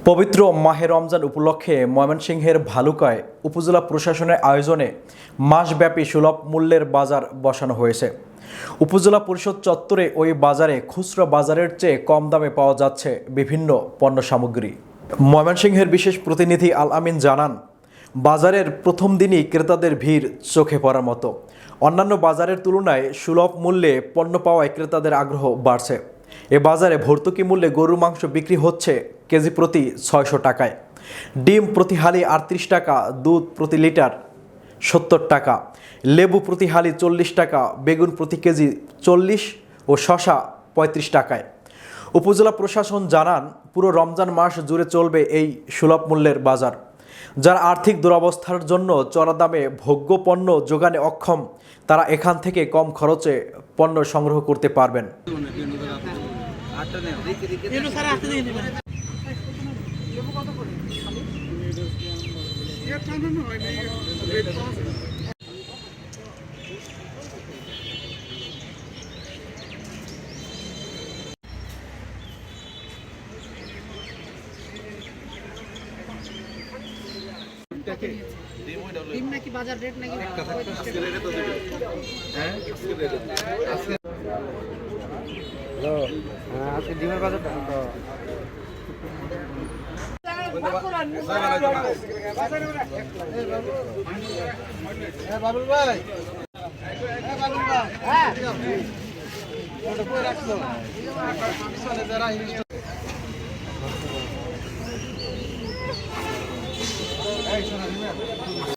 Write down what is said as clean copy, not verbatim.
পবিত্র মাহে রমজান উপলক্ষে ময়মনসিংহের ভালুকায় উপজেলা প্রশাসনের আয়োজনে মাসব্যাপী সুলভ মূল্যের বাজার বসানো হয়েছে। উপজেলা পরিষদ চত্বরে ওই বাজারে খুচরা বাজারের চেয়ে কম দামে পাওয়া যাচ্ছে বিভিন্ন পণ্য সামগ্রী। ময়মনসিংহের বিশেষ প্রতিনিধি আল আমিন জানান, বাজারের প্রথম দিনই ক্রেতাদের ভিড় চোখে পড়ার মতো। অন্যান্য বাজারের তুলনায় সুলভ মূল্যে পণ্য পাওয়ায় ক্রেতাদের আগ্রহ বাড়ছে। এ বাজারে ভর্তুকি মূল্যে গরুর মাংস বিক্রি হচ্ছে কেজি প্রতি 600 টাকায়, ডিম প্রতি হালি 38 টাকা, দুধ প্রতি লিটার 70 টাকা, লেবু প্রতি হালি 40 টাকা, বেগুন প্রতি কেজি 40 ও শসা 35 টাকায়। উপজেলা প্রশাসন জানান, পুরো রমজান মাস জুড়ে চলবে এই সুলভ মূল্যের বাজার। যারা আর্থিক দুরবস্থার জন্য চড়া দামে ভোগ্য পণ্য যোগানে অক্ষম, তারা এখান থেকে কম খরচে পণ্য সংগ্রহ করতে পারবেন। ডিম নাকি বাজার রেট নাকি আজকে ডিমের বাজার বাবুল ভাই